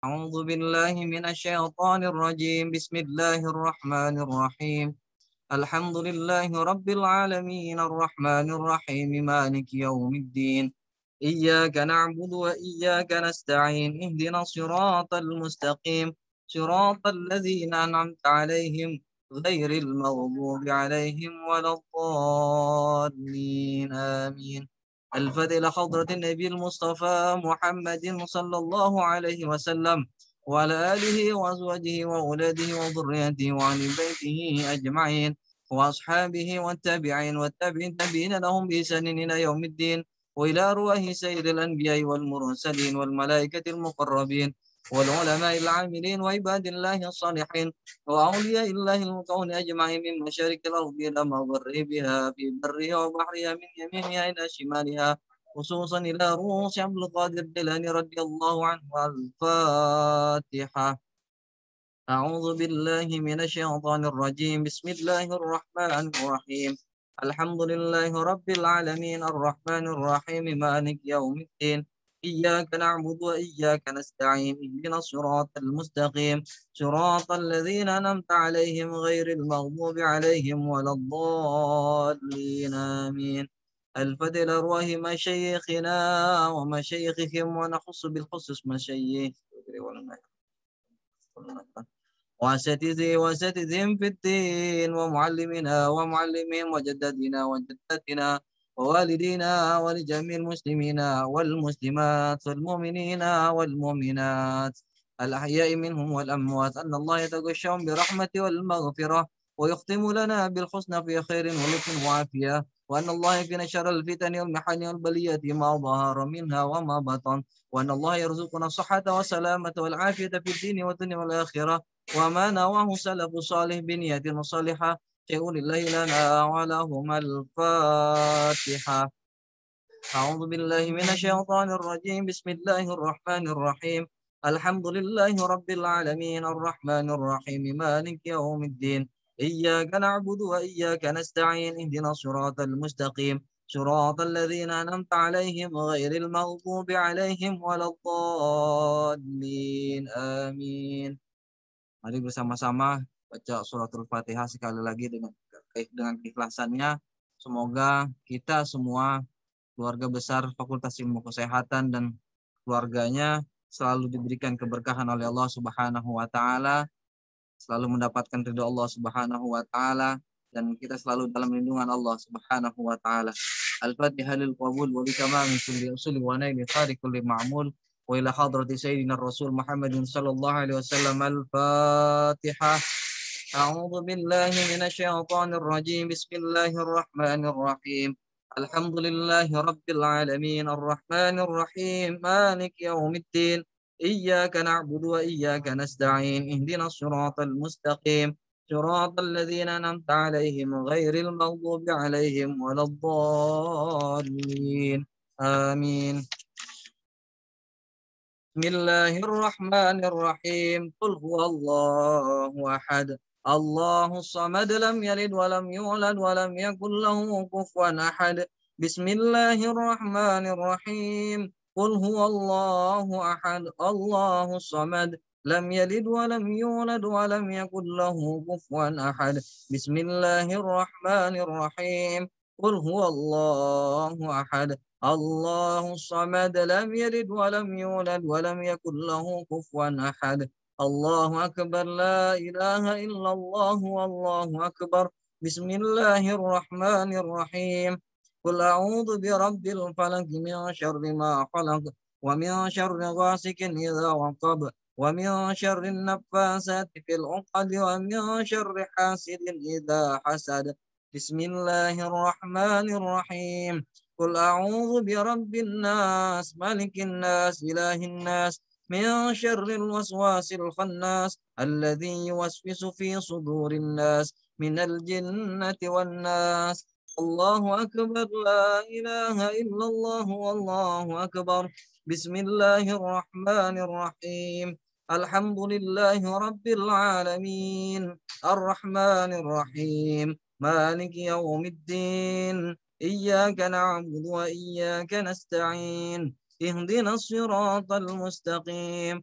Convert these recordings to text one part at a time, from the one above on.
أعوذ بالله من الشيطان الرجيم. بسم الله الرحمن الرحيم. الحمد لله رب العالمين الرحمن الرحيم مالك يوم الدين. إياك نعبد وإياك نستعين. اهدنا الصراط المستقيم، صراط الذين أنعمت عليهم غير المغضوب عليهم ولا الضالين. آمين. الفتح إلى حضرة النبي المصطفى محمد صلى الله عليه وسلم وعلى آله وأزواجه وأولاده وذريته وعن بيته أجمعين وأصحابه والتابعين والتابعين لهم بإحسان إلى يوم الدين، وإلى أرواح سيد الأنبياء والمرسلين والملائكة المقربين والعلماء العاملين وعباد الله الصالحين وأولياء الله المطاعون أجمعين من مشارق الأرض إلى مغربها في برها وبحرها من يمينها إلى شمالها، خصوصا إلى رؤوس عبد القادر الجيلاني رضي الله عنه. الفاتحة. أعوذ بالله من الشيطان الرجيم. بسم الله الرحمن الرحيم. الحمد لله رب العالمين الرحمن الرحيم مالك يوم الدين. إياك نعبد وإياك نستعين. اهدنا الصراط المستقيم، صراط الذين أنعمت عليهم غير المغضوب عليهم ولا الضالين. آمين. الفتح إلى أرواح مشايخنا ومشايخهم ونخص بالخصوص مشايخ وأساتذهم في الدين ومعلمنا ومعلمهم وجدتنا وجدتنا ووالدينا ولجميع المسلمين والمسلمات والمؤمنين والمؤمنات الأحياء منهم والأموات، أن الله يتغشاهم برحمته والمغفرة ويختم لنا بالحسنى في خير ولطف وعافية، وأن الله يكفينا شر الفتن والمحن والبليات ما ظهر منها وما بطن، وأن الله يرزقنا الصحة والسلامة والعافية في الدين والدنيا والآخرة، وما نواه سلف صالح بنية صالحة. شيء لله لنا ولهما. الفاتحة. أعوذ بالله من الشيطان الرجيم. بسم الله الرحمن الرحيم. الحمد لله رب العالمين الرحمن الرحيم مالك يوم الدين. إياك نعبد وإياك نستعين. اهدنا الصراط المستقيم، صراط الذين أنعمت عليهم غير المغضوب عليهم ولا الضالين. آمين. Mari bersama-sama baca suratul Fatihah sekali lagi dengan keikhlasannya. Semoga kita semua, keluarga besar Fakultas Ilmu Kesehatan dan keluarganya selalu diberikan keberkahan oleh Allah Subhanahu wa taala, selalu mendapatkan ridha Allah Subhanahu wa taala, dan kita selalu dalam lindungan Allah Subhanahu wa taala. Al-Fatihah lil qabul wa bitamami kulli usuli wa naili khari kulli ma'mul wa ila hadrati sayyidina Rasul Muhammadin sallallahu alaihi wasallam. Al-Fatihah. A'udzu billahi minasy syaithanir rajim. Bismillahir rahmanir rahim. Alhamdulillahi rabbil alamin arrahmanir rahim maliki yaumiddin. إياك نعبد وإياك نستعين. اهدنا الصراط المستقيم، صراط الذين أنعمت عليهم غير المغضوب عليهم ولا الضالين. آمين. بسم الله الرحمن الرحيم. قل هو الله أحد الله الصمد لم يلد ولم يولد ولم يكن له كفوا أحد. بسم الله الرحمن الرحيم. قل هو الله أحد الله الصمد لم يلد ولم يولد ولم يكن له كفوا أحد. بسم الله الرحمن الرحيم. قل هو الله أحد الله الصمد لم يلد ولم يولد ولم يكن له كفوا أحد. الله أكبر. لا إله إلا الله والله أكبر. بسم الله الرحمن الرحيم. قل أعوذ برب الفلق من شر ما خلق ومن شر غاسق إذا وقب ومن شر النفاسات في العقد ومن شر حاسد إذا حسد. بسم الله الرحمن الرحيم. قل أعوذ برب الناس ملك الناس إله الناس من شر الوسواس الخناس الذي يوسوس في صدور الناس من الجنة والناس. الله أكبر. لا إله إلا الله والله أكبر. بسم الله الرحمن الرحيم. الحمد لله رب العالمين الرحمن الرحيم مالك يوم الدين. إياك نعبد وإياك نستعين. اهدنا الصراط المستقيم،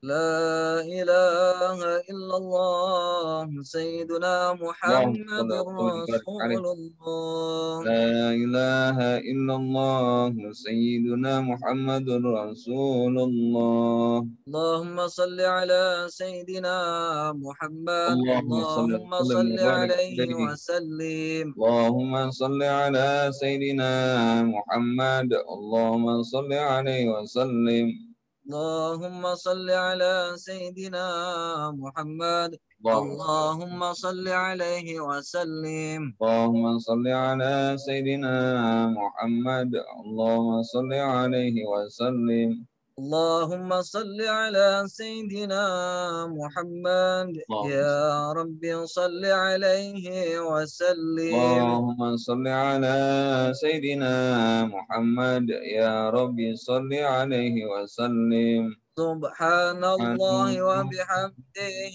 لا إله إلا الله سيدنا اللهم صل محمد وسلم وبارك عليه. رسول الله. لا إله إلا الله سيدنا محمد رسول الله. اللهم صل على سيدنا محمد. اللهم صل اللهم وسلم صل وبارك عليه عليه. وسلم. اللهم صل على سيدنا محمد. اللهم صل عليه وسلم. اللهم صل على سيدنا محمد. اللهم صل اللهم صل عليه وسلم. اللهم صل على سيدنا محمد. اللهم صل عليه وسلم. اللهم صل على سيدنا محمد. اللهم صل يا رب صل عليه وسلم. اللهم صل على سيدنا محمد. يا رب صل عليه وسلم. سبحان الله وبحمده.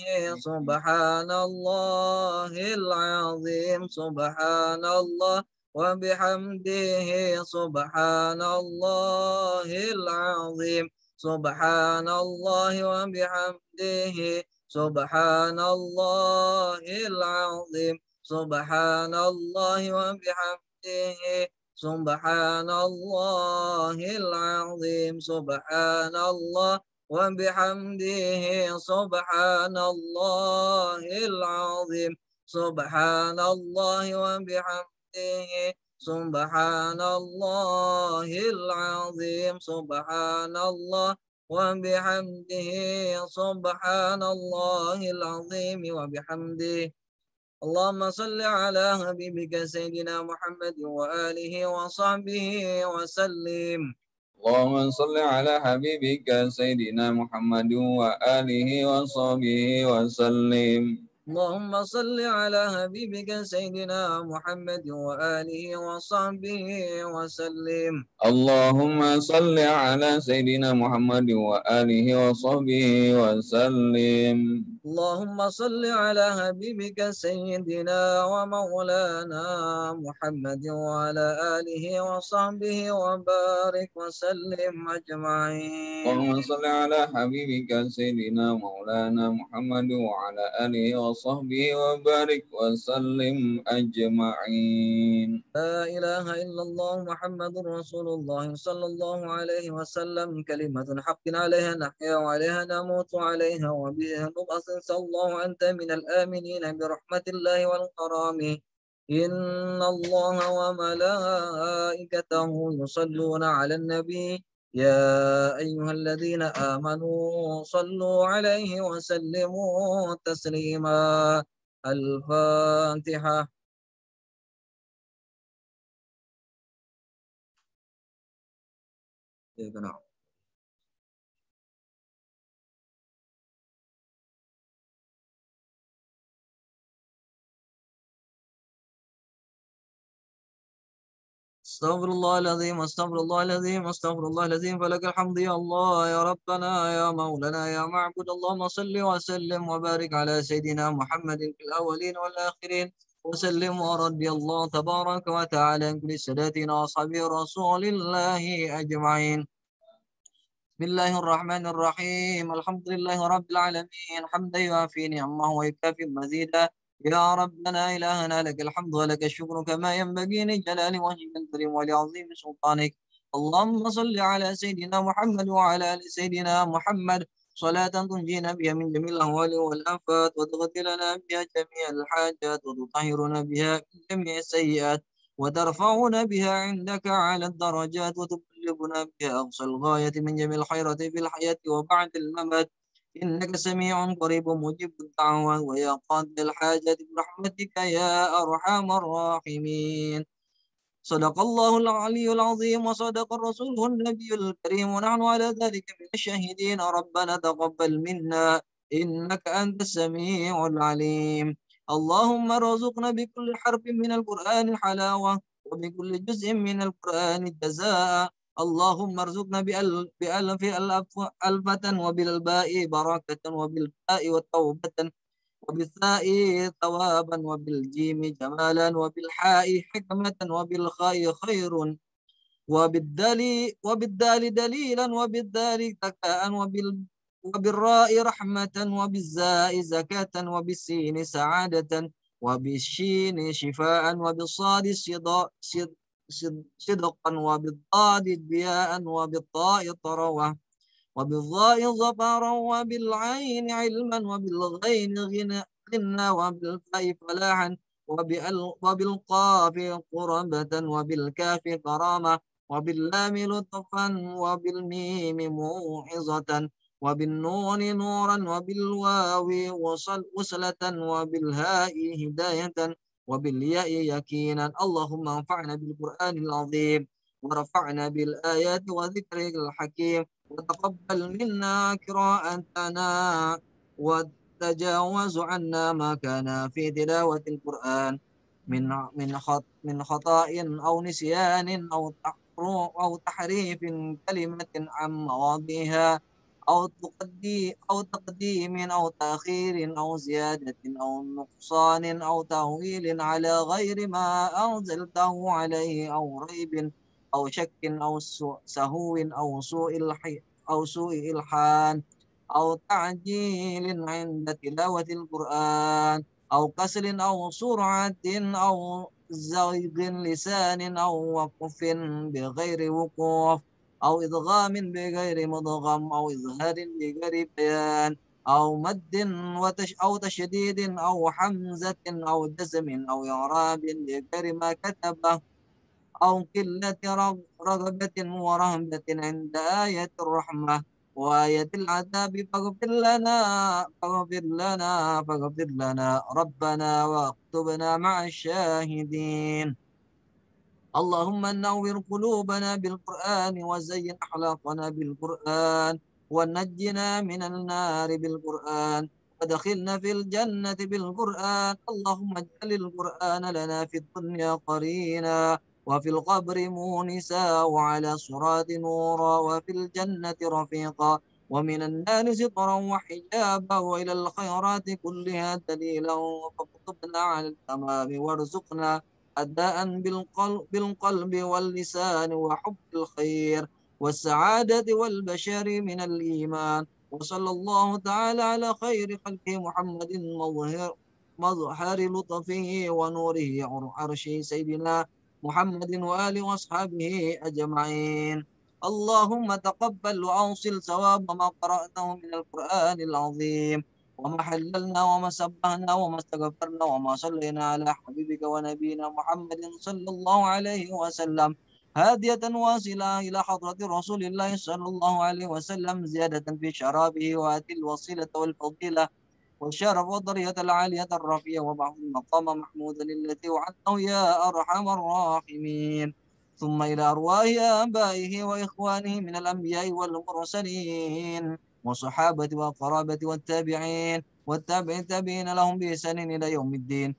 سبحان الله العظيم. سبحان الله وبحمده. سبحان الله العظيم. سبحان الله وبحمده. سبحان الله العظيم. سبحان الله وبحمده. سبحان الله العظيم. سبحان الله وبحمده. سبحان الله العظيم. سبحان الله وبحمده. سبحان الله العظيم. سبحان الله وبحمده. سبحان الله العظيم وبحمده. اللهم صل على حبيبك سيدنا محمد وآله وصحبه وسلم. اللهم صل على حبيبك سيدنا محمد وآله وصحبه وسلم. اللهم صل على حبيبك سيدنا محمد وآله وصحبه وسلم. اللهم صل على سيدنا محمد وآله وصحبه وسلم. اللهم صل على حبيبك سيدنا ومولانا محمد وعلى آله وصحبه وبارك وسلم أجمعين. اللهم صل على حبيبك سيدنا مولانا محمد وعلى آله وصحبه وبارك وسلم أجمعين. لا إله إلا الله محمد رسول الله صلى الله عليه وسلم. كلمة حق عليها نحيا وعليها نموت وعليها وبها نبعث. صلى الله أنت من الآمنين برحمة الله والكرام. إن الله وملائكته يصلون على النبي. يا أيها الذين آمنوا صلوا عليه وسلموا تسليما. الفاتحة. يا جماعة. استغفر الله العظيم. استغفر الله العظيم. استغفر الله العظيم. فلك الحمد يا الله يا ربنا يا مولانا يا معبود. اللهم صل وسلم وبارك على سيدنا محمد في الأولين والآخرين وسلم. ورضي الله تبارك وتعالى عن كل ساداتنا وأصحاب رسول الله أجمعين. بسم الله الرحمن الرحيم. الحمد لله رب العالمين حمدا يوافي نعمه ويكافي مزيدا. يا ربنا إلهنا لك الحمد ولك الشكر كما ينبغي لجلال وجهك الكريم ولعظيم سلطانك. اللهم صل على سيدنا محمد وعلى آل سيدنا محمد صلاة تنجينا بها من جميع الأهوال والآفات وتغفر لنا بها جميع الحاجات وتطهرنا بها من جميع السيئات وترفعنا بها عندك على الدرجات وتبلغنا بها أقصى الغاية من جميع الخيرات في الحياة وبعد الممات. إنك سميع قريب مجيب الدعوات ويا قاضي الحاجات برحمتك يا أرحم الراحمين. صدق الله العلي العظيم وصدق رسوله النبي الكريم ونحن على ذلك من الشاهدين. ربنا تقبل منا إنك أنت السميع العليم. اللهم ارزقنا بكل حرف من القرآن حلاوة وبكل جزء من القرآن جزاء. اللهم ارزقنا بألف ألفة وبالباء بركة وبالفاء وتوبة وبالثاء ثوابا وبالجيم جمالا وبالحاء حكمة وبالخاء خير وبالدال دليلا وبالدال ذكاء وبالراء رحمة، وبالزاء زكاة، وبالسين سعادة، وبالشين شفاء، وبالصاد صدقا، وبالضاد ضياء، وبالطاء طروة، وبالظاء ظفرا، وبالعين علما، وبالغين غنى، وبالفاء فلاحا، وبالقاف قربة، وبالكاف كرامة، وباللام لطفا، وبالميم موعظة، وبالنون نورا، وبالواو وصلة، وبالهاء هداية، وبالياء يكينا. اللهم انفعنا بالقرآن العظيم، ورفعنا بالآيات وذكر الحكيم، وتقبل منا قراءتنا، وتجاوز عنا ما كان في تلاوة القرآن من خطأ أو نسيان أو تحريف كلمة عن مواضيها، أو تقديم أو تأخير أو زيادة أو نقصان أو تأويل على غير ما أنزلته عليه، أو ريب أو شك أو سهو أو سوء إلحان، أو تعجيل عند تلاوة القرآن، أو كسل أو سرعة أو زيغ لسان، أو وقف بغير وقوف، أو إدغام بغير مدغم، أو إظهار بغير بيان، أو مد أو تشديد، أو حمزة أو جزم، أو إعراب بغير ما كتبه، أو قلة رغبة ورهبة عند آية الرحمة وآية العذاب، فاغفر لنا ربنا، واكتبنا مع الشاهدين. اللهم نور قلوبنا بالقرآن، وزين أخلاقنا بالقرآن، ونجنا من النار بالقرآن، ودخلنا في الجنة بالقرآن. اللهم اجعل القرآن لنا في الدنيا قرينا، وفي القبر مونسا، وعلى صراط نورا، وفي الجنة رفيقا، ومن النار سترا وحجابا، وإلى الخيرات كلها دليلا. فاكتبنا على التمام، وارزقنا أداء بالقلب واللسان، وحب الخير والسعادة والبشر من الإيمان. وصلى الله تعالى على خير خلقه محمد، مظهر لطفه ونوره عرشه، سيدنا محمد وآله وأصحابه أجمعين. اللهم تقبل وأوصل ثواب ما قرأته من القرآن العظيم، وما حللنا وما سبحنا وما استغفرنا وما صلينا على حبيبك ونبينا محمد صلى الله عليه وسلم، هادية واصلة إلى حضرة رسول الله صلى الله عليه وسلم، زيادة في شرابه، وآتي الوسيلة والفضيلة والشرف والضرية العالية الرفيع، وبعث المقام محمودا التي وعدته يا أرحم الراحمين. ثم إلى أرواح آبائه وإخوانه من الأنبياء والمرسلين والصحابة والقرابة والتابعين والتابعين لهم بإحسان إلى يوم الدين.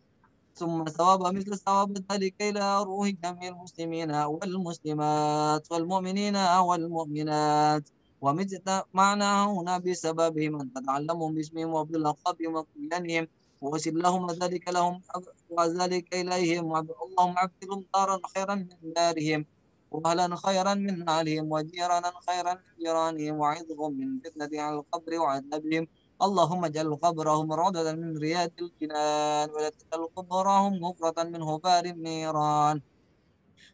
ثم ثواب مثل ثواب ذلك إلى روح جميع المسلمين والمسلمات والمؤمنين والمؤمنات. ومثل معنى هنا بسببهم أن تتعلموا باسمهم وبلقبهم وكيانهم، ووسل لهم ذلك لهم وذلك إليهم. اللهم عبدهم دارا خيرا من دارهم، وأهلا خيرا من أهلهم، وجيرانا خيرا من جيرانهم، وعظهم من فتنة على القبر وعذابهم. اللهم اجعل قبرهم روضة من رياض الجنان، ولا تجعل قبورهم غفرة من غبار النيران.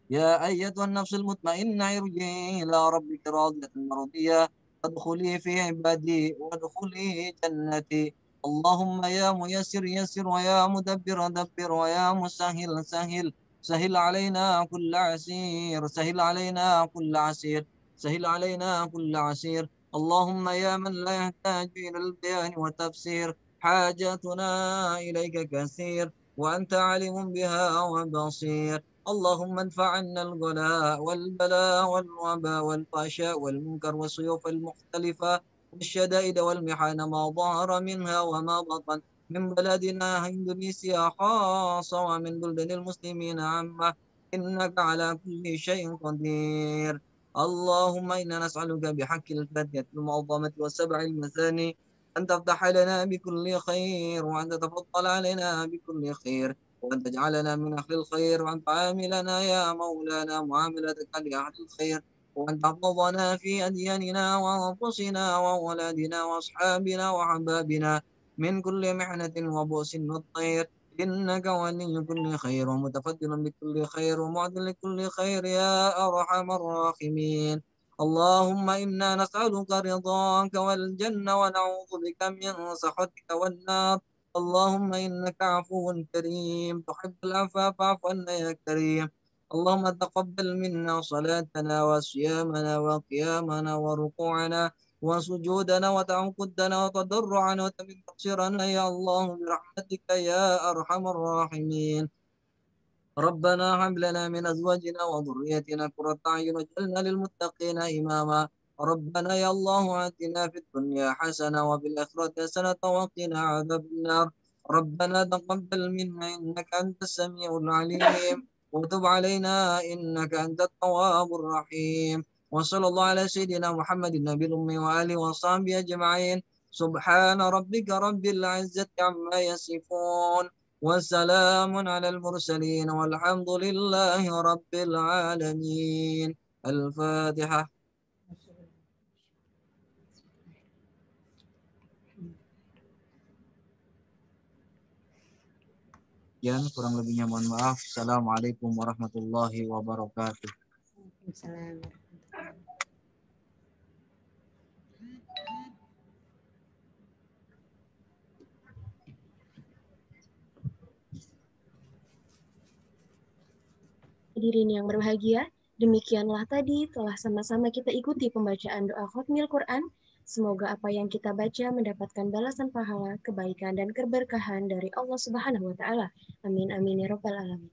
يا أيتها النفس المطمئنة ارجعي إلى ربك راضية مرضية، فادخلي في عبادي وادخلي جنتي. اللهم يا ميسر يسر، ويا مدبر دبر، ويا مسهل سهل. سهل علينا كل عسير، سهل علينا كل عسير، سهل علينا كل عسير. اللهم يا من لا يحتاج إلى البيان والتفسير، حاجاتنا إليك كثير، وأنت عليم بها وبصير. اللهم ادفع عنا الغلاء والبلاء والوباء والفحشاء والمنكر والسيوف المختلفة والشدائد والمحن، ما ظهر منها وما بطن، من بلدنا إندونيسيا خاصة ومن بلدان المسلمين عامة، إنك على كل شيء قدير. اللهم إنا نسألك بحق الفاتحة المعظمة والسبع المثاني أن تفتح لنا بكل خير، وأن تتفضل علينا بكل خير، وأن تجعلنا من أهل الخير، وأن تعاملنا يا مولانا معاملتك لأهل الخير، وأن تحفظنا في أدياننا وأنفسنا وأولادنا وأصحابنا وأحبابنا من كل محنة وبؤس والطير، إنك ولي كل خير ومتفضل بكل خير ومعد لكل خير يا أرحم الراحمين. اللهم إنا نسألك رضاك والجنة ونعوذ بك من سخطك والنار. اللهم إنك عفو كريم تحب العفو فاعف عنا يا كريم. اللهم تقبل منا صلاتنا وصيامنا وقيامنا وركوعنا وسجودنا وتعبدنا وتضرعنا وتمن تقصيرنا يا الله برحمتك يا أرحم الراحمين. ربنا هب لنا من أزواجنا وذريتنا قرة أعين واجعلنا للمتقين إماما. ربنا يا الله آتنا في الدنيا حسنة وفي الآخرة حسنة وقنا عذاب النار. ربنا تقبل منا إنك أنت السميع العليم وتب علينا إنك أنت التواب الرحيم. وصلى الله على سيدنا محمد النبي الأمي وآله وصحبه أجمعين. سبحان ربك رب العزة عما يصفون وسلام على المرسلين والحمد لله رب العالمين. الفاتحة. Yang kurang lebihnya mohon maaf. Assalamualaikum warahmatullahi wabarakatuh. Waalaikumsalam. Hadirin yang berbahagia, demikianlah tadi telah sama-sama kita ikuti pembacaan doa Khatmil Quran. Semoga apa yang kita baca mendapatkan balasan pahala, kebaikan, dan keberkahan dari Allah Subhanahu wa Ta'ala. Amin, amin, ya Rabbal 'Alamin.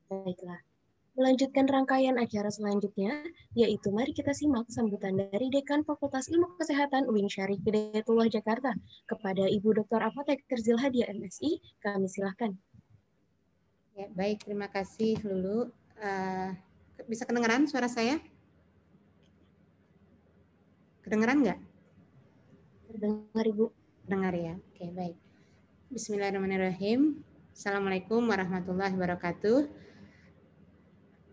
Baiklah, melanjutkan rangkaian acara selanjutnya, yaitu mari kita simak sambutan dari Dekan Fakultas Ilmu Kesehatan UIN Syarif Hidayatullah Jakarta kepada Ibu Dr. Apoteker Zilhadia MSI. Kami silahkan. Ya, baik, terima kasih Lulu. Bisa kedengaran suara saya? Kedengaran nggak? Terdengar, Ibu. Dengar ya. Oke, baik. Bismillahirrahmanirrahim. Assalamualaikum warahmatullahi wabarakatuh.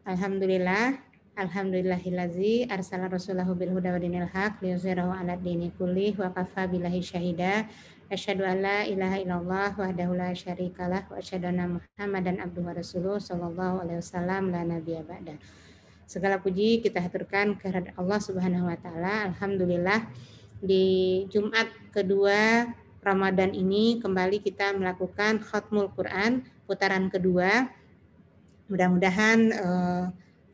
Alhamdulillah, alhamdulillahillazi arsala rasulahu bil huda wa dinil haq liyuzhirahu 'ala dini kullih wa kafa billahi syahida. Asyhadu an la ilaha illallah wahdahu la syarikalah wa asyhadu anna Muhammadan abduhu wa rasuluh sallallahu alaihi wasallam la nabiyya ba'da. Segala puji kita haturkan kehadirat Allah Subhanahu wa taala. Alhamdulillah di Jumat kedua Ramadan ini kembali kita melakukan Khatmul Quran putaran kedua. Mudah-mudahan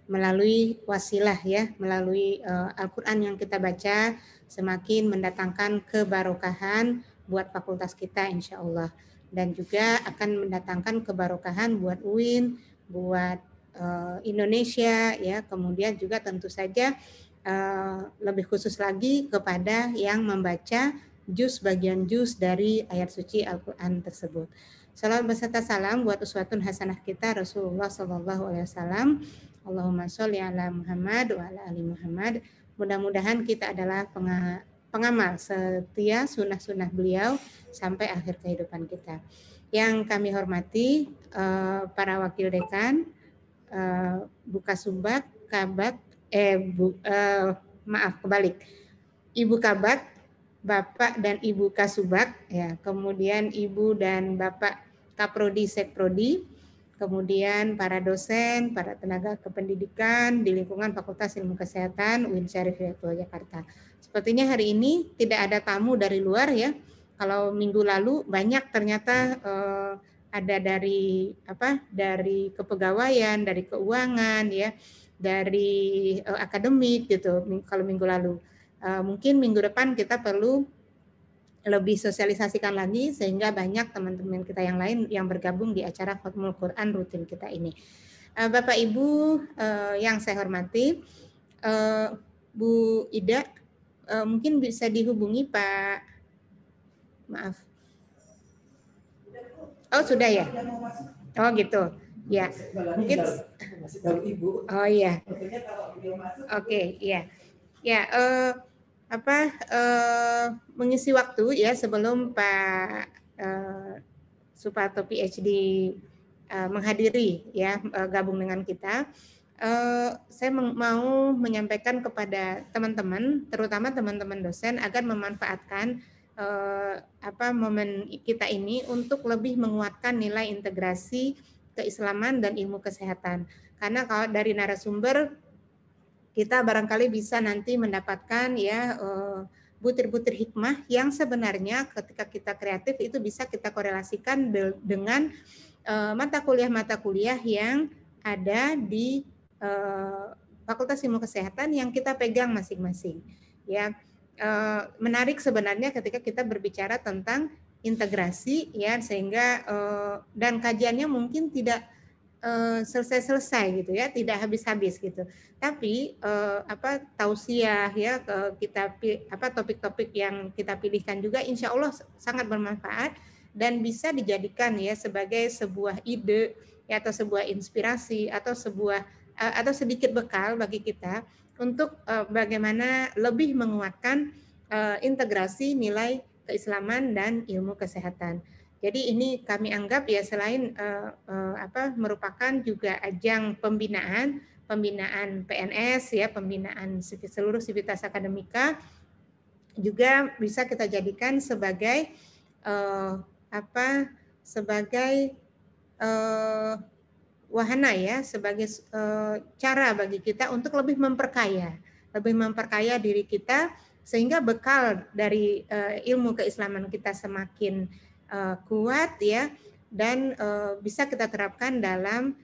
melalui wasilah ya, melalui Al-Quran yang kita baca semakin mendatangkan kebarokahan buat fakultas kita insya Allah. Dan juga akan mendatangkan kebarokahan buat UIN, buat Indonesia ya, kemudian juga tentu saja lebih khusus lagi kepada yang membaca bagian juz dari ayat suci Al-Quran tersebut. Salawat beserta salam buat uswatun hasanah kita Rasulullah Sallallahu Alaihi Wasallam. Allahumma sholli ala Muhammad wa ala ali Muhammad. Mudah-mudahan kita adalah pengamal setia sunnah-sunnah beliau sampai akhir kehidupan kita. Yang kami hormati para wakil dekan, Bu Kasubag, Kabak, Ibu Kabak, Bapak dan Ibu Kasubag, ya, kemudian Ibu dan Bapak Kaprodi Sekprodi, kemudian para dosen, para tenaga kependidikan di lingkungan Fakultas Ilmu Kesehatan UIN Syarif Hidayatullah Jakarta. Sepertinya hari ini tidak ada tamu dari luar ya. Kalau minggu lalu banyak ternyata ada dari kepegawaian, dari keuangan ya, dari akademik gitu. Kalau minggu lalu, mungkin minggu depan kita perlu lebih sosialisasikan lagi sehingga banyak teman-teman kita yang lain yang bergabung di acara Khatmul Quran rutin kita ini. Bapak Ibu yang saya hormati, Bu Ida, mungkin bisa dihubungi Pak. Maaf. Oh sudah ya. Oh gitu. Ya. Mungkin. Oh iya. Oke, iya. Ya. Mengisi waktu ya sebelum Pak Suparto PhD menghadiri ya gabung dengan kita. saya mau menyampaikan kepada teman-teman, terutama teman-teman dosen, agar memanfaatkan momen kita ini untuk lebih menguatkan nilai integrasi keislaman dan ilmu kesehatan. Karena kalau dari narasumber kita barangkali bisa nanti mendapatkan ya butir-butir hikmah yang sebenarnya ketika kita kreatif itu bisa kita korelasikan dengan mata kuliah yang ada di Fakultas Ilmu Kesehatan yang kita pegang masing-masing. Ya, menarik sebenarnya ketika kita berbicara tentang integrasi ya, sehingga dan kajiannya mungkin tidak selesai-selesai gitu ya, tidak habis-habis gitu. Tapi tausiah ya kita topik-topik yang kita pilihkan juga insya Allah sangat bermanfaat dan bisa dijadikan ya sebagai sebuah ide ya, atau sebuah inspirasi atau atau sedikit bekal bagi kita untuk bagaimana lebih menguatkan integrasi nilai keislaman dan ilmu kesehatan. Jadi ini kami anggap ya selain merupakan juga ajang pembinaan PNS ya, pembinaan seluruh sivitas akademika, juga bisa kita jadikan sebagai wahana ya, sebagai cara bagi kita untuk lebih memperkaya diri kita, sehingga bekal dari ilmu keislaman kita semakin kuat ya, dan bisa kita terapkan dalam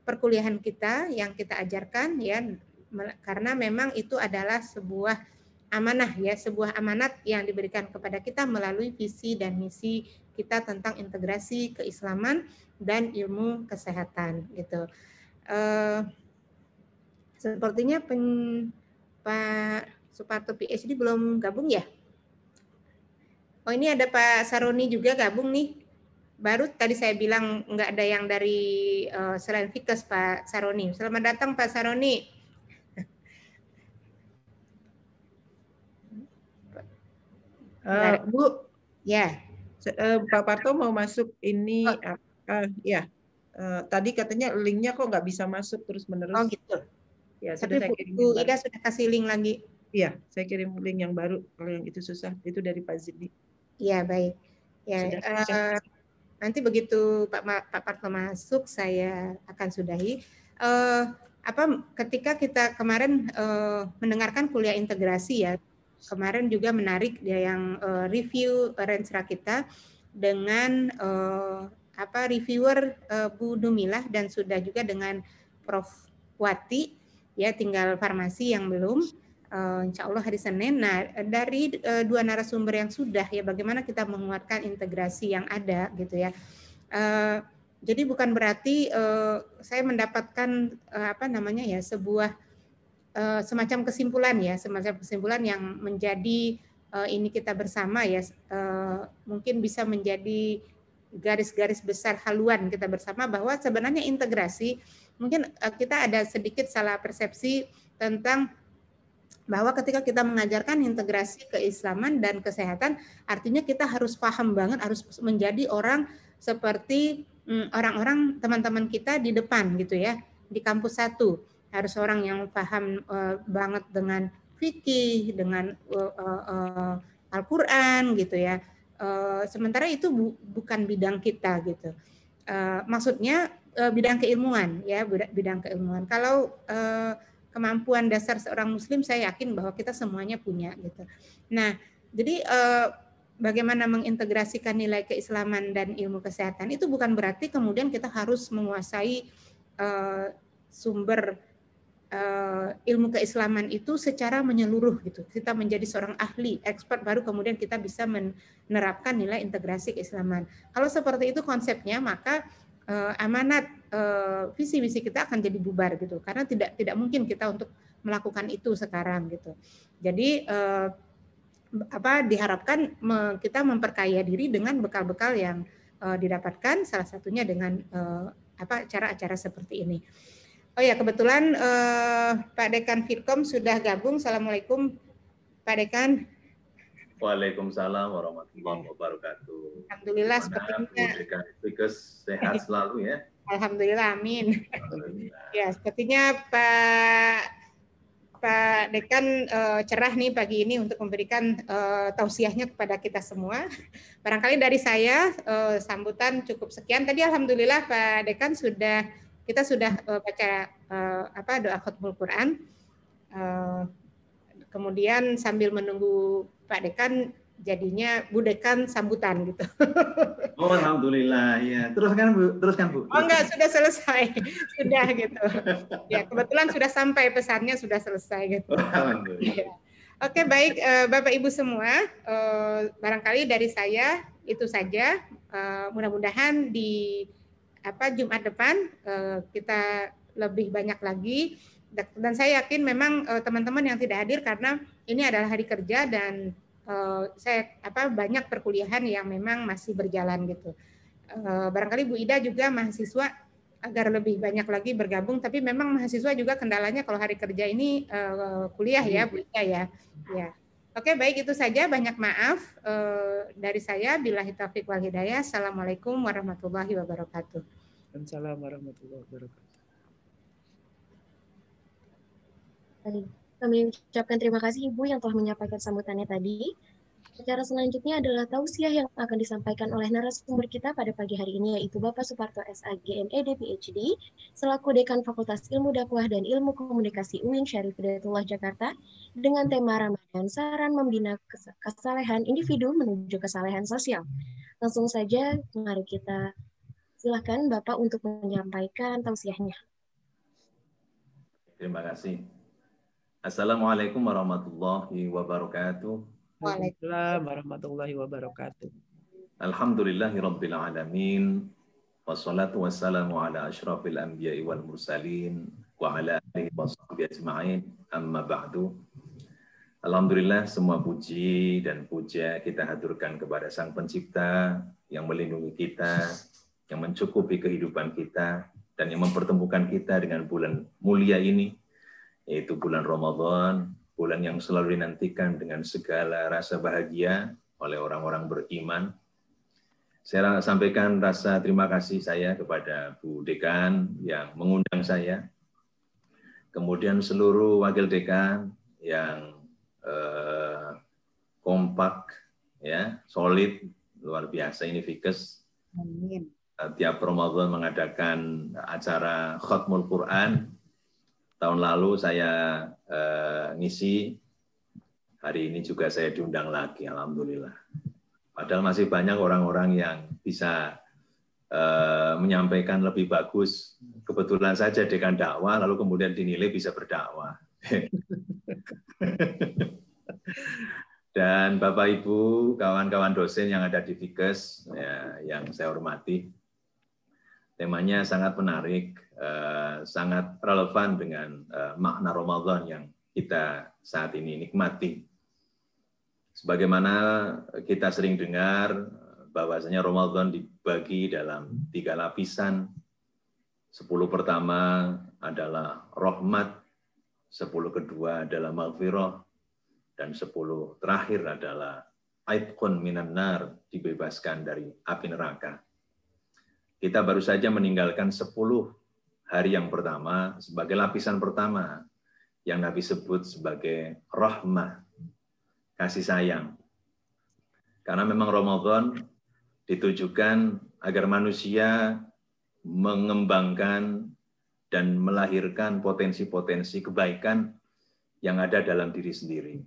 perkuliahan kita yang kita ajarkan ya, karena memang itu adalah sebuah amanah ya, sebuah amanat yang diberikan kepada kita melalui visi dan misi kita tentang integrasi keislaman dan ilmu kesehatan gitu. Sepertinya Pak Suparto PhD belum gabung ya? Oh, ini ada Pak Saroni juga gabung nih. Baru tadi saya bilang nggak ada yang dari selain Fikes, Pak Saroni. Selamat datang Pak Saroni. Bu, ya. Pak Parto mau masuk ini ya. Tadi katanya linknya kok nggak bisa masuk terus-menerus. Oh gitu. Ya, tapi sudah saya kirim. Bu Ida sudah kasih link lagi. Iya, saya kirim link yang baru. Kalau yang itu susah, itu dari Pak Zidni. Iya, baik. Ya, nanti begitu Pak Parto masuk, saya akan sudahi. Ketika kita kemarin mendengarkan kuliah integrasi ya, kemarin juga menarik ya yang review Rensra kita dengan reviewer Bu Dumilah dan sudah juga dengan Prof Wati ya, tinggal farmasi yang belum. Insya Allah hari Senin. Nah, dari dua narasumber yang sudah ya, bagaimana kita menguatkan integrasi yang ada gitu ya. Jadi bukan berarti saya mendapatkan sebuah semacam kesimpulan yang menjadi ini kita bersama ya, mungkin bisa menjadi garis-garis besar haluan kita bersama bahwa sebenarnya integrasi, mungkin kita ada sedikit salah persepsi tentang bahwa ketika kita mengajarkan integrasi keislaman dan kesehatan, artinya kita harus paham banget, harus menjadi orang seperti orang-orang teman-teman kita di depan gitu ya, di kampus 1. Harus orang yang paham banget dengan fikih, dengan Al-Quran gitu ya. Sementara itu bukan bidang kita gitu. Maksudnya bidang keilmuan ya, bidang keilmuan. Kalau kemampuan dasar seorang muslim saya yakin bahwa kita semuanya punya gitu. Nah, jadi bagaimana mengintegrasikan nilai keislaman dan ilmu kesehatan itu bukan berarti kemudian kita harus menguasai sumber ilmu keislaman itu secara menyeluruh gitu. Kita menjadi seorang ahli, expert, baru kemudian kita bisa menerapkan nilai integrasi keislaman. Kalau seperti itu konsepnya, maka amanat visi misi kita akan jadi bubar gitu, karena tidak mungkin kita untuk melakukan itu sekarang gitu. Jadi diharapkan kita memperkaya diri dengan bekal-bekal yang didapatkan, salah satunya dengan acara-acara seperti ini. Oh ya, kebetulan Pak Dekan Fitkom sudah gabung. Assalamualaikum Pak Dekan. Waalaikumsalam warahmatullahi wabarakatuh. Alhamdulillah, sepertinya sehat selalu ya. Alhamdulillah, amin. Ya, sepertinya Pak Dekan cerah nih pagi ini untuk memberikan tausiahnya kepada kita semua. Barangkali dari saya sambutan cukup sekian. Tadi alhamdulillah Pak Dekan kita sudah baca doa khutbul Quran. Kemudian sambil menunggu Pak Dekan, jadinya Bu Dekan sambutan gitu. Oh, alhamdulillah ya. Teruskan Bu, teruskan Bu. Oh enggak, sudah selesai. Sudah gitu. Ya, kebetulan sudah sampai pesannya, sudah selesai gitu. Alhamdulillah. Ya. Oke, baik Bapak Ibu semua, barangkali dari saya itu saja. Mudah-mudahan di Jumat depan kita lebih banyak lagi, dan saya yakin memang teman-teman yang tidak hadir karena ini adalah hari kerja dan saya banyak perkuliahan yang memang masih berjalan gitu. Barangkali Bu Ida juga mahasiswa agar lebih banyak lagi bergabung, tapi memang mahasiswa juga kendalanya kalau hari kerja ini kuliah ya Bu Ida ya. Ya. Oke, baik, itu saja. Banyak maaf dari saya. Billahi taufiq wal hidayah. Assalamualaikum warahmatullahi wabarakatuh. Waalaikumsalam warahmatullahi wabarakatuh. Kami ucapkan terima kasih Ibu yang telah menyampaikan sambutannya tadi. Acara selanjutnya adalah tausiah yang akan disampaikan oleh narasumber kita pada pagi hari ini, yaitu Bapak Suparto SAG MED PhD, selaku Dekan Fakultas Ilmu Dakwah dan Ilmu Komunikasi UIN Syarif Hidayatullah Jakarta, dengan tema Ramadan, saran membina kesalehan individu menuju kesalehan sosial. Langsung saja, mari kita silakan Bapak untuk menyampaikan tausiahnya. Terima kasih. Assalamualaikum warahmatullahi wabarakatuh. Waalaikumsalam warahmatullahi wabarakatuh. Alhamdulillahi rabbil alamin. Wassalatu wassalamu ala asyrafil anbiya'i wal mursalin wa ala alihi wa sahbihi ajma'in. Amma ba'du. Alhamdulillah, semua puji dan puja kita haturkan kepada Sang Pencipta yang melindungi kita, yang mencukupi kehidupan kita, dan yang mempertemukan kita dengan bulan mulia ini, yaitu bulan Ramadan, bulan yang selalu dinantikan dengan segala rasa bahagia oleh orang-orang beriman. Saya sampaikan rasa terima kasih saya kepada Bu Dekan yang mengundang saya, kemudian seluruh wakil dekan yang kompak, ya, solid, luar biasa, ini Fikes. Amin. Tiap Ramadan mengadakan acara Khatmul Quran. Tahun lalu saya ngisi, hari ini juga saya diundang lagi, alhamdulillah. Padahal masih banyak orang-orang yang bisa menyampaikan lebih bagus. Kebetulan saja dekan dakwah, lalu kemudian dinilai bisa berdakwah. Dan Bapak Ibu, kawan-kawan dosen yang ada di Fikes, ya, yang saya hormati, temanya sangat menarik, sangat relevan dengan makna Ramadan yang kita saat ini nikmati. Sebagaimana kita sering dengar bahwasanya Ramadan dibagi dalam 3 lapisan. 10 pertama adalah rahmat, 10 kedua adalah maghfirah, dan 10 terakhir adalah aitqun minan nar, dibebaskan dari api neraka. Kita baru saja meninggalkan 10 hari yang pertama sebagai lapisan pertama yang Nabi sebut sebagai rahmah, kasih sayang. Karena memang Ramadan ditujukan agar manusia mengembangkan dan melahirkan potensi-potensi kebaikan yang ada dalam diri sendiri.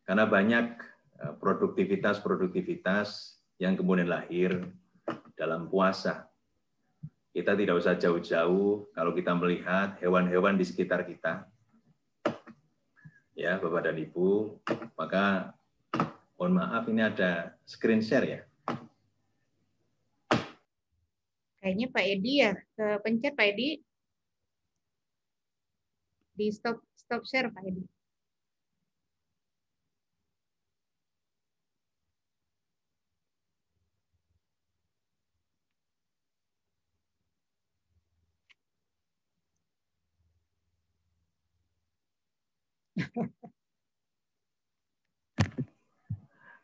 Karena banyak produktivitas-produktivitas yang kemudian lahir dalam puasa. Kita tidak usah jauh-jauh kalau kita melihat hewan-hewan di sekitar kita. Ya, Bapak dan Ibu, maka mohon maaf ini ada screen share ya. Kayaknya Pak Edi ya, pencet Pak Edi. Di stop share Pak Edi.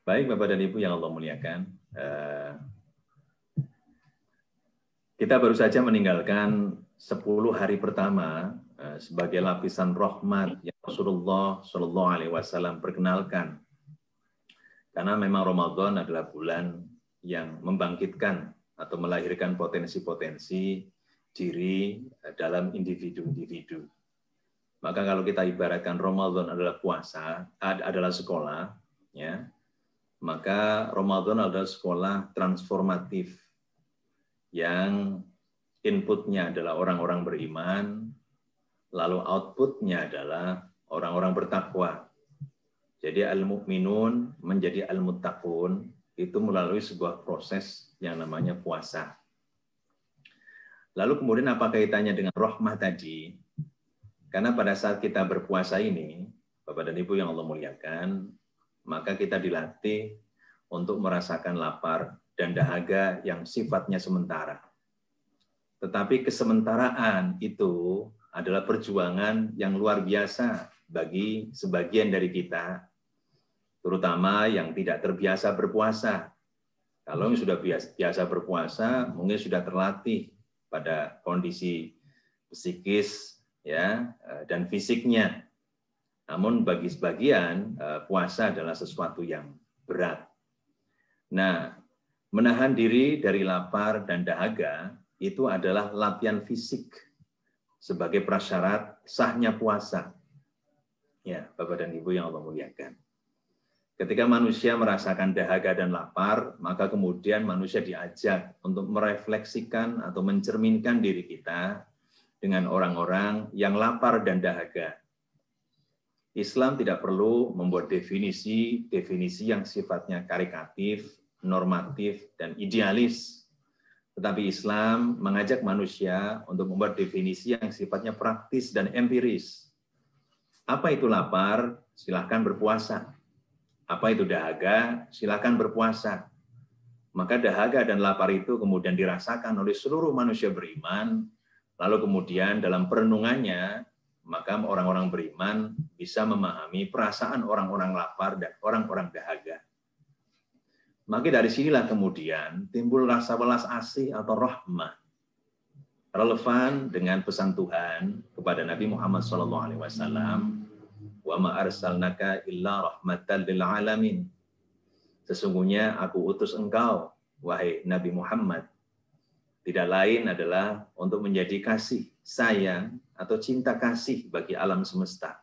Baik Bapak dan Ibu yang Allah muliakan, Kita baru saja meninggalkan 10 hari pertama sebagai lapisan rahmat yang Rasulullah Shallallahu Alaihi Wasallam perkenalkan. Karena memang Ramadan adalah bulan yang membangkitkan atau melahirkan potensi-potensi diri dalam individu-individu. Maka kalau kita ibaratkan Ramadan adalah puasa, adalah sekolah, ya, maka Ramadan adalah sekolah transformatif yang inputnya adalah orang-orang beriman, lalu outputnya adalah orang-orang bertakwa. Jadi al-mu'minun menjadi al-muttaqun itu melalui sebuah proses yang namanya puasa. Lalu kemudian apa kaitannya dengan rahmah tadi? Karena pada saat kita berpuasa ini, Bapak dan Ibu yang Allah muliakan, maka kita dilatih untuk merasakan lapar dan dahaga yang sifatnya sementara. Tetapi kesementaraan itu adalah perjuangan yang luar biasa bagi sebagian dari kita, terutama yang tidak terbiasa berpuasa. Kalau yang sudah biasa berpuasa, mungkin sudah terlatih pada kondisi psikis ya dan fisiknya. Namun bagi sebagian puasa adalah sesuatu yang berat. Nah, menahan diri dari lapar dan dahaga itu adalah latihan fisik sebagai prasyarat sahnya puasa. Ya, Bapak dan Ibu yang Allah muliakan. Ketika manusia merasakan dahaga dan lapar, maka kemudian manusia diajak untuk merefleksikan atau mencerminkan diri kita dengan orang-orang yang lapar dan dahaga. Islam tidak perlu membuat definisi yang sifatnya karikatif, normatif, dan idealis. Tetapi Islam mengajak manusia untuk membuat definisi yang sifatnya praktis dan empiris. Apa itu lapar? Silahkan berpuasa. Apa itu dahaga? Silahkan berpuasa. Maka dahaga dan lapar itu kemudian dirasakan oleh seluruh manusia beriman, lalu kemudian dalam perenungannya, maka orang-orang beriman bisa memahami perasaan orang-orang lapar dan orang-orang dahaga. Maka dari sinilah kemudian timbul rasa welas asih atau rahmah, relevan dengan pesan Tuhan kepada Nabi Muhammad SAW, wa ma arsalnaka illa rahmatan lil alamin. Sesungguhnya aku utus engkau, wahai Nabi Muhammad, tidak lain adalah untuk menjadi kasih, sayang, atau cinta kasih bagi alam semesta.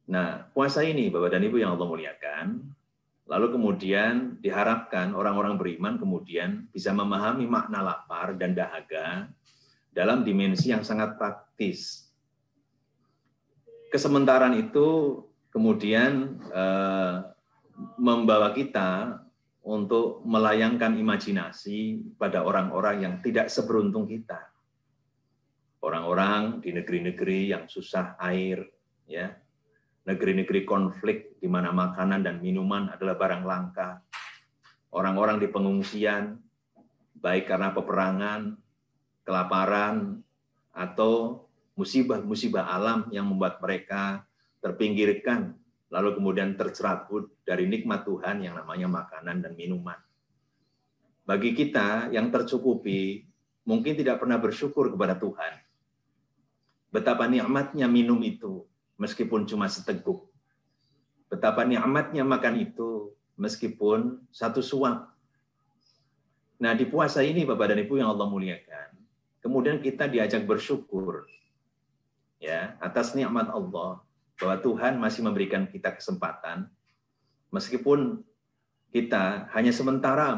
Nah, puasa ini, Bapak dan Ibu yang Allah muliakan, lalu kemudian diharapkan orang-orang beriman kemudian bisa memahami makna lapar dan dahaga dalam dimensi yang sangat praktis. Kesementaraan itu kemudian membawa kita untuk melayangkan imajinasi pada orang-orang yang tidak seberuntung kita. Orang-orang di negeri-negeri yang susah air, ya, negeri-negeri konflik di mana makanan dan minuman adalah barang langka. Orang-orang di pengungsian, baik karena peperangan, kelaparan, atau musibah-musibah alam yang membuat mereka terpinggirkan, lalu kemudian tercerabut dari nikmat Tuhan yang namanya makanan dan minuman. Bagi kita yang tercukupi, mungkin tidak pernah bersyukur kepada Tuhan. Betapa nikmatnya minum itu, meskipun cuma seteguk. Betapa nikmatnya makan itu, meskipun satu suap. Nah, di puasa ini, Bapak dan Ibu yang Allah muliakan, kemudian kita diajak bersyukur ya atas nikmat Allah, bahwa Tuhan masih memberikan kita kesempatan, meskipun kita hanya sementara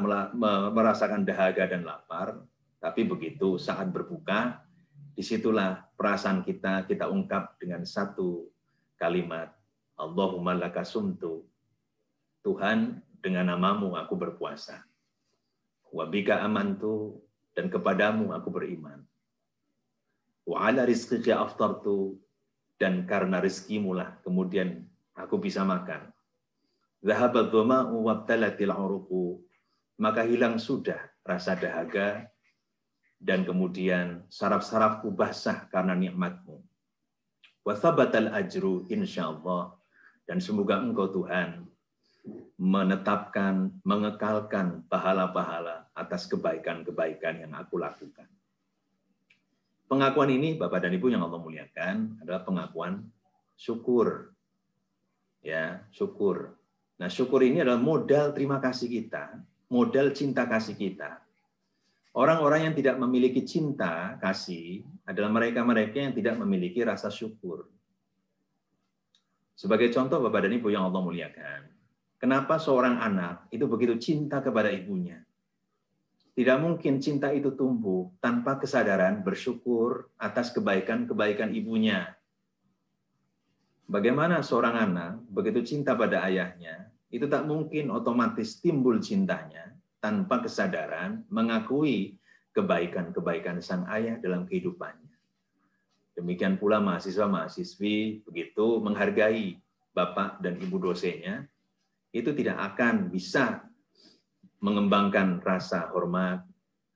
merasakan dahaga dan lapar, tapi begitu saat berbuka, disitulah perasaan kita ungkap dengan satu kalimat, Allahumma laka sumtu, Tuhan dengan namamu aku berpuasa, wa bika amantu, dan kepadamu aku beriman, wa ala rizqika aftartu, dan karena rezekimu lah kemudian aku bisa makan. Dhahaba dhama'u wabtalatil uruqu, maka hilang sudah rasa dahaga dan kemudian saraf-sarafku basah karena nikmatmu. Wa thabatal ajru insyaallah, dan semoga engkau Tuhan menetapkan, mengekalkan pahala-pahala atas kebaikan-kebaikan yang aku lakukan. Pengakuan ini, Bapak dan Ibu yang Allah muliakan, adalah pengakuan syukur. Ya, syukur. Nah, syukur ini adalah modal terima kasih kita, modal cinta kasih kita. Orang-orang yang tidak memiliki cinta kasih adalah mereka-mereka yang tidak memiliki rasa syukur. Sebagai contoh, Bapak dan Ibu yang Allah muliakan, kenapa seorang anak itu begitu cinta kepada ibunya? Tidak mungkin cinta itu tumbuh tanpa kesadaran bersyukur atas kebaikan-kebaikan ibunya. Bagaimana seorang anak begitu cinta pada ayahnya, itu tak mungkin otomatis timbul cintanya tanpa kesadaran mengakui kebaikan-kebaikan sang ayah dalam kehidupannya. Demikian pula mahasiswa-mahasiswi begitu menghargai bapak dan ibu dosennya, itu tidak akan bisa mengembangkan rasa hormat,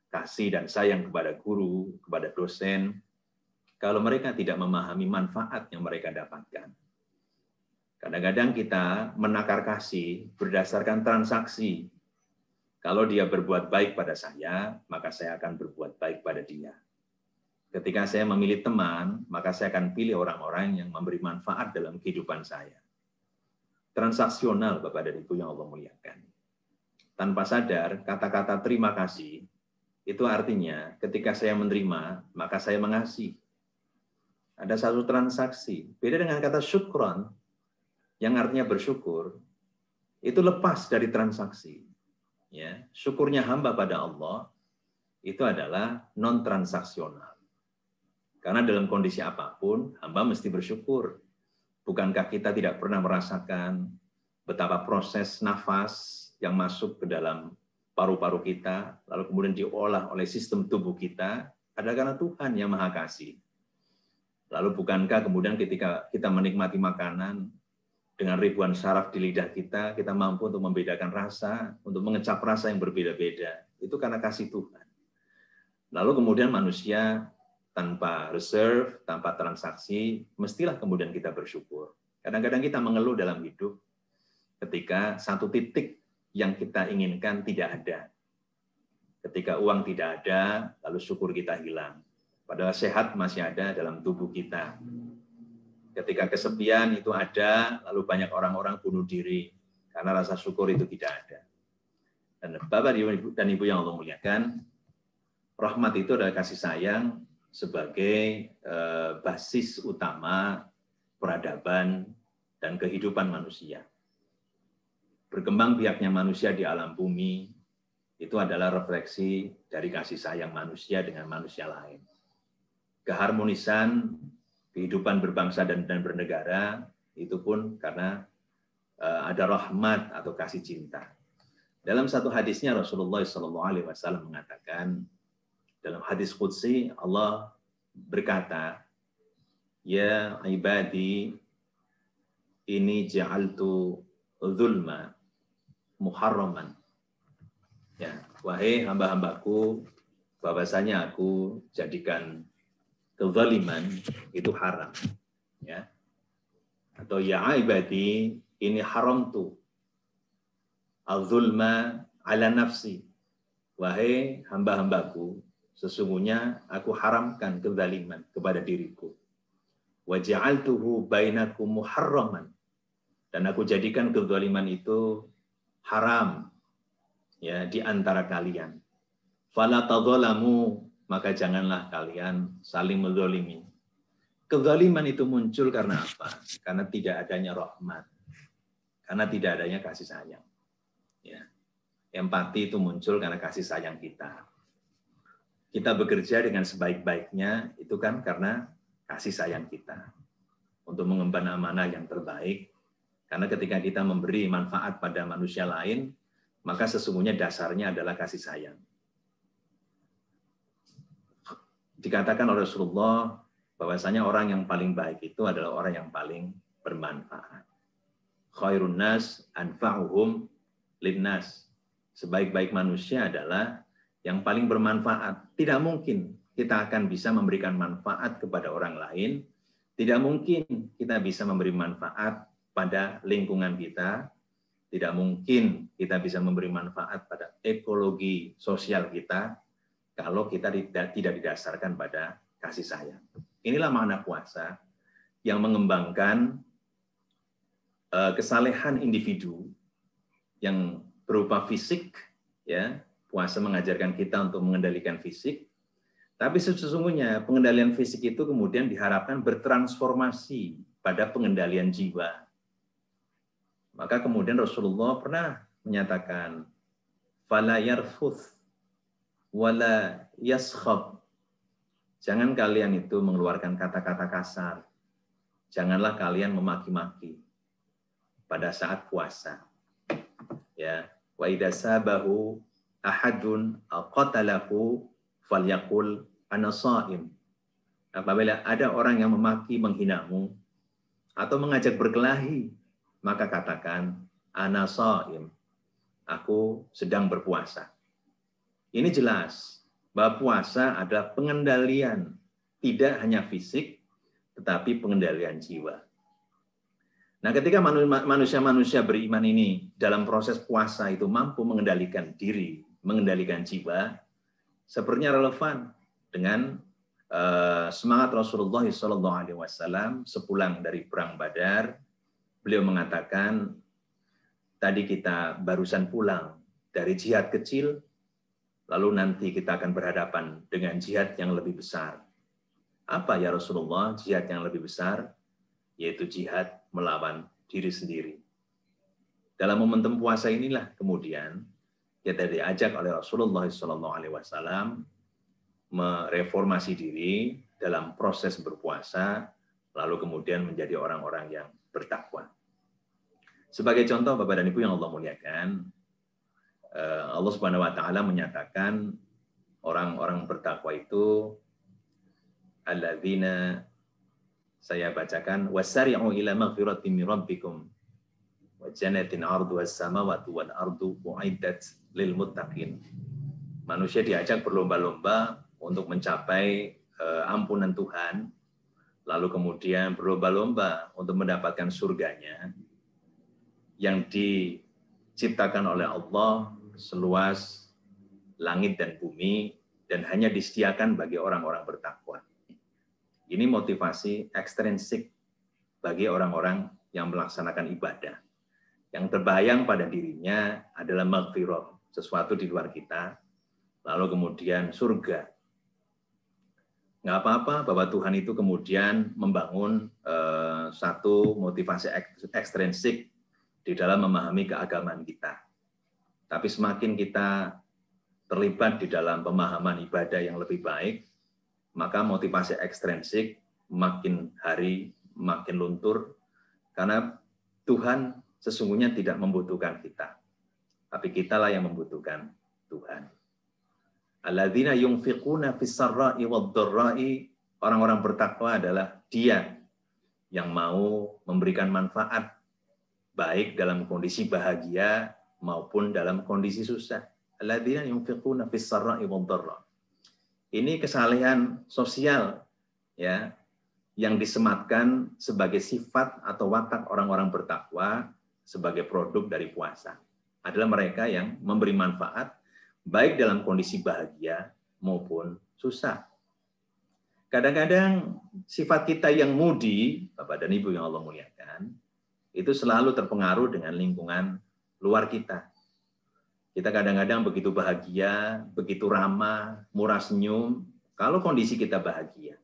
kasih dan sayang kepada guru, kepada dosen, kalau mereka tidak memahami manfaat yang mereka dapatkan. Kadang-kadang kita menakar kasih berdasarkan transaksi. Kalau dia berbuat baik pada saya, maka saya akan berbuat baik pada dia. Ketika saya memilih teman, maka saya akan pilih orang-orang yang memberi manfaat dalam kehidupan saya. Transaksional, Bapak dan Ibu yang Allah muliakan. Tanpa sadar, kata-kata terima kasih, itu artinya ketika saya menerima, maka saya mengasihi. Ada satu transaksi. Beda dengan kata syukron, yang artinya bersyukur, itu lepas dari transaksi. Ya, syukurnya hamba pada Allah, itu adalah non-transaksional. Karena dalam kondisi apapun, hamba mesti bersyukur. Bukankah kita tidak pernah merasakan betapa proses nafas yang masuk ke dalam paru-paru kita, lalu kemudian diolah oleh sistem tubuh kita, adalah karena Tuhan yang Maha Kasih. Lalu bukankah kemudian ketika kita menikmati makanan, dengan ribuan saraf di lidah kita, kita mampu untuk membedakan rasa, untuk mengecap rasa yang berbeda-beda. Itu karena kasih Tuhan. Lalu kemudian manusia tanpa reserve, tanpa transaksi, mestilah kemudian kita bersyukur. Kadang-kadang kita mengeluh dalam hidup ketika satu titik yang kita inginkan tidak ada. Ketika uang tidak ada, lalu syukur kita hilang. Padahal sehat masih ada dalam tubuh kita. Ketika kesepian itu ada, lalu banyak orang-orang bunuh diri. Karena rasa syukur itu tidak ada. Dan Bapak dan Ibu yang Allah muliakan, rahmat itu adalah kasih sayang sebagai basis utama peradaban dan kehidupan manusia. Berkembang biaknya manusia di alam bumi itu adalah refleksi dari kasih sayang manusia dengan manusia lain. Keharmonisan kehidupan berbangsa dan bernegara itu pun karena ada rahmat atau kasih cinta. Dalam satu hadisnya Rasulullah SAW mengatakan, dalam hadis qudsi Allah berkata, ya ibadi ini ja'altu dzulma muharraman. Ya, wahai hamba-hambaku, bahwasanya aku jadikan kezaliman itu haram. Ya. Atau ya ibadi ini haramtu al-zulma ala nafsi. Wahai hamba-hambaku, sesungguhnya aku haramkan kezaliman kepada diriku. Wa ja'altuhu bainakum muharraman. Dan aku jadikan kezaliman itu haram ya di antara kalian. Fala tadzalamu, maka janganlah kalian saling menzalimi. Kezaliman itu muncul karena apa? Karena tidak adanya rahmat. Karena tidak adanya kasih sayang. Ya. Empati itu muncul karena kasih sayang kita. Kita bekerja dengan sebaik-baiknya itu kan karena kasih sayang kita. Untuk mengemban amanah yang terbaik. Karena ketika kita memberi manfaat pada manusia lain, maka sesungguhnya dasarnya adalah kasih sayang. Dikatakan oleh Rasulullah bahwasanya orang yang paling baik itu adalah orang yang paling bermanfaat. Khairun nas anfa'uhum linnas. Sebaik-baik manusia adalah yang paling bermanfaat. Tidak mungkin kita akan bisa memberikan manfaat kepada orang lain. Tidak mungkin kita bisa memberi manfaat pada lingkungan kita tidak mungkin kita bisa memberi manfaat pada ekologi sosial kita kalau kita tidak didasarkan pada kasih sayang. Inilah makna puasa yang mengembangkan kesalehan individu yang berupa fisik, ya. Puasa mengajarkan kita untuk mengendalikan fisik, tapi sesungguhnya pengendalian fisik itu kemudian diharapkan bertransformasi pada pengendalian jiwa. Maka kemudian Rasulullah pernah menyatakan, "Fala yarfuth wala yaskhab." Jangan kalian itu mengeluarkan kata-kata kasar. Janganlah kalian memaki-maki pada saat puasa. Ya, wa idza sabahu ahadun qatalahu falyaqul ana shaim. Apabila ada orang yang memaki, menghinamu atau mengajak berkelahi, maka katakan ana shaim. Aku sedang berpuasa. Ini jelas bahwa puasa adalah pengendalian tidak hanya fisik tetapi pengendalian jiwa. Nah, ketika manusia-manusia beriman ini dalam proses puasa itu mampu mengendalikan diri, mengendalikan jiwa, sepertinya relevan dengan semangat Rasulullah SAW sepulang dari Perang Badar. Beliau mengatakan, tadi kita barusan pulang dari jihad kecil, lalu nanti kita akan berhadapan dengan jihad yang lebih besar. Apa ya Rasulullah jihad yang lebih besar? Yaitu jihad melawan diri sendiri. Dalam momentum puasa inilah kemudian kita diajak oleh Rasulullah SAW mereformasi diri dalam proses berpuasa, lalu kemudian menjadi orang-orang yang bertakwa. Sebagai contoh, Bapak dan Ibu yang Allah muliakan, Allah Subhanahu Wa Taala menyatakan orang-orang bertakwa itu alladzina, saya bacakan, wasari'u ila maghfiratin min rabbikum wa jannatin 'arduha as-samawati wal ardu u'iddat lil muttaqin. Manusia diajak berlomba-lomba untuk mencapai ampunan Tuhan, lalu kemudian berlomba-lomba untuk mendapatkan surganya yang diciptakan oleh Allah seluas langit dan bumi dan hanya disediakan bagi orang-orang bertakwa. Ini motivasi ekstrinsik bagi orang-orang yang melaksanakan ibadah. Yang terbayang pada dirinya adalah maghfirah, sesuatu di luar kita, lalu kemudian surga. Nggak apa-apa bahwa Tuhan itu kemudian membangun satu motivasi ekstrinsik di dalam memahami keagamaan kita. Tapi semakin kita terlibat di dalam pemahaman ibadah yang lebih baik, maka motivasi ekstrinsik makin hari makin luntur, karena Tuhan sesungguhnya tidak membutuhkan kita, tapi kitalah yang membutuhkan Tuhan. Alladzina yunfiquna fis sarra'i wad dharra'i, orang-orang bertakwa adalah dia yang mau memberikan manfaat baik dalam kondisi bahagia maupun dalam kondisi susah. Alladzina yunfiquna fis sarra'i wad dharra'i. Ini kesalehan sosial, ya, yang disematkan sebagai sifat atau watak orang-orang bertakwa sebagai produk dari puasa. Adalah mereka yang memberi manfaat baik dalam kondisi bahagia maupun susah. Kadang-kadang sifat kita yang mudi, Bapak dan Ibu yang Allah muliakan, itu selalu terpengaruh dengan lingkungan luar kita. Kita kadang-kadang begitu bahagia, begitu ramah, murah senyum, kalau kondisi kita bahagia.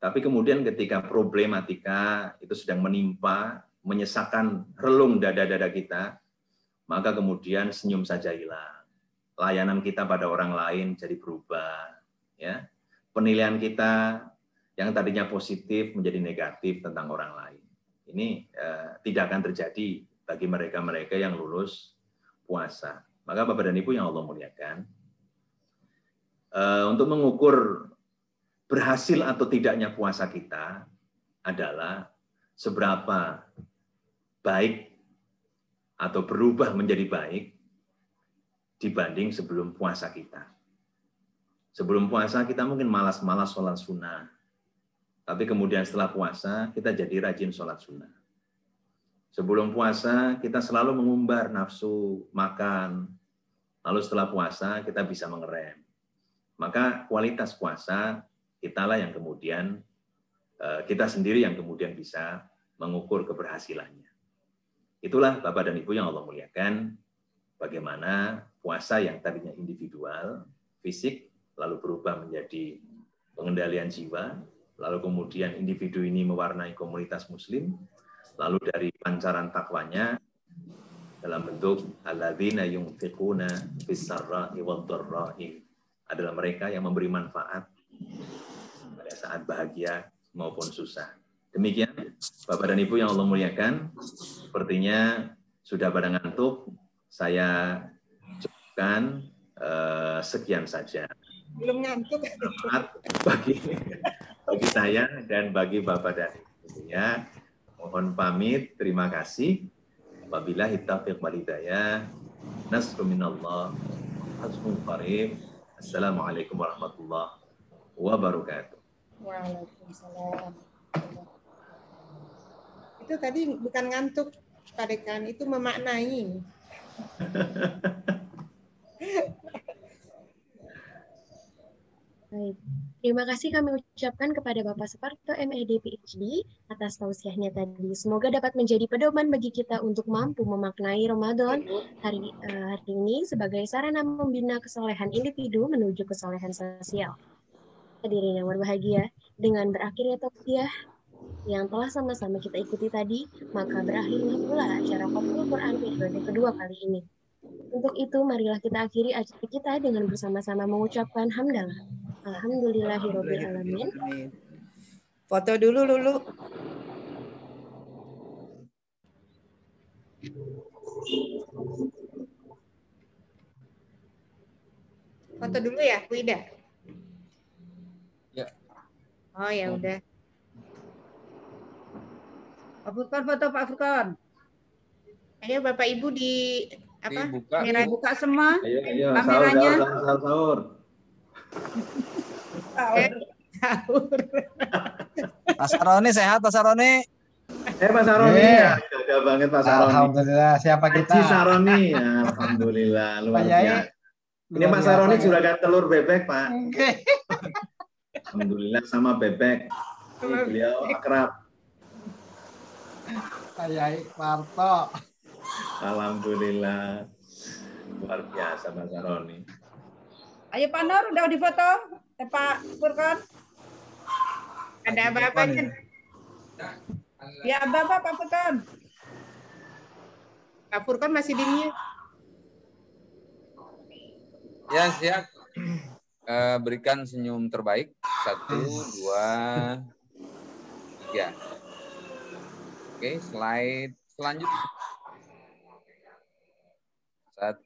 Tapi kemudian ketika problematika itu sedang menimpa, menyesakkan relung dada-dada kita, maka kemudian senyum saja hilang. Layanan kita pada orang lain jadi berubah. Ya. Penilaian kita yang tadinya positif menjadi negatif tentang orang lain. Ini tidak akan terjadi bagi mereka-mereka yang lulus puasa. Maka Bapak dan Ibu yang Allah muliakan, untuk mengukur berhasil atau tidaknya puasa kita adalah seberapa baik atau berubah menjadi baik dibanding sebelum puasa kita. Sebelum puasa kita mungkin malas-malas sholat sunnah, tapi kemudian setelah puasa kita jadi rajin sholat sunnah. Sebelum puasa kita selalu mengumbar nafsu makan, lalu setelah puasa kita bisa mengerem. Maka kualitas puasa kitalah yang kemudian, kita sendiri yang kemudian bisa mengukur keberhasilannya. Itulah Bapak dan Ibu yang Allah muliakan, bagaimana puasa yang tadinya individual, fisik, lalu berubah menjadi pengendalian jiwa, lalu kemudian individu ini mewarnai komunitas muslim, lalu dari pancaran takwanya dalam bentuk alladzina yunfiquna fis-sarra'i wad-dharra'i, adalah mereka yang memberi manfaat pada saat bahagia maupun susah. Demikian Bapak dan Ibu yang Allah muliakan, sepertinya sudah pada ngantuk, saya cukupkan sekian saja. Belum ngantuk. Selamat bagi saya dan bagi Bapak dan Ibu ya. Mohon pamit, terima kasih. Wabillahi taufiq wal hidayah. Nasrun minallah. Hasbun qarib. Assalamualaikum warahmatullahi wabarakatuh. Waalaikumsalam. Itu tadi bukan ngantuk, Pak Dekan, itu memaknai. Baik. Terima kasih kami ucapkan kepada Bapak Suparto MED PhD atas tausiahnya tadi. Semoga dapat menjadi pedoman bagi kita untuk mampu memaknai Ramadan hari ini sebagai sarana membina kesolehan individu menuju kesolehan sosial. Hadirin yang berbahagia, dengan berakhirnya tausiah yang telah sama-sama kita ikuti tadi, maka berakhirlah pula acara Khatmul Quran periode kedua kali ini. Untuk itu, marilah kita akhiri acara kita dengan bersama-sama mengucapkan hamdalah. Alhamdulillahirabbil alamin. Foto dulu, Lulu. Foto dulu ya, Bu Ida? Ya. Oh ya udah. Pak Furqan, foto Pak Furqan. Ayo Bapak Ibu di apa? Dibuka. Merah. Buka semua Ayo, kameranya. sahur. Sahur. Pak Saroni sehat, Pak Saroni? Pak Saroni, ya, jaga banget Pak Saroni. Alhamdulillah, siapa kita? Haji Saroni, ya, alhamdulillah, luar Pak Yai, biasa. Ini luar Pak biasa, Saroni ya. juragan telur bebek, Pak. Oke. Alhamdulillah sama bebek. Ini beliau akrab. Pak Yai Parto. Alhamdulillah. Luar biasa Pak Saroni. Ayo Pak Nur, udah difoto? Pak Furqan? Ada apa-apanya? Ya, Bapak Pak Furqan. Pak Furqan masih di mute. Ya, siap. Berikan senyum terbaik. 1, 2, 3. Oke, slide selanjutnya. 1.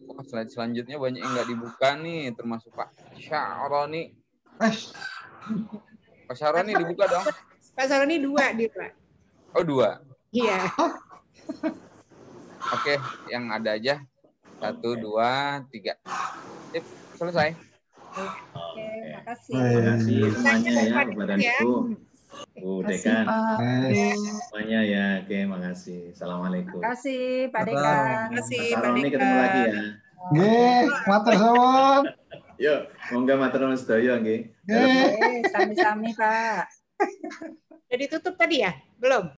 Wah, slide selanjutnya banyak yang nggak dibuka nih, termasuk Pak Syaroni. Pak Syaroni dibuka dong. Pak Saroni 2 dia, Pak. Oh, 2. Iya. Oke, yang ada aja. 1, 2, 3. Sip, selesai. Oke, makasih. Terima kasih semuanya ya, Bapak dan Ibu. Bu Dekan, semuanya ya. Oke, makasih. Assalamualaikum. Makasih Pak Dekan. Terima kasih Pak Pak Saroni ketemu lagi ya. Nggih, matur suwun. Yuk, monggo matur nuwun sedaya nggih. Nggih. Sami-sami Pak. Jadi tutup tadi ya? Belum?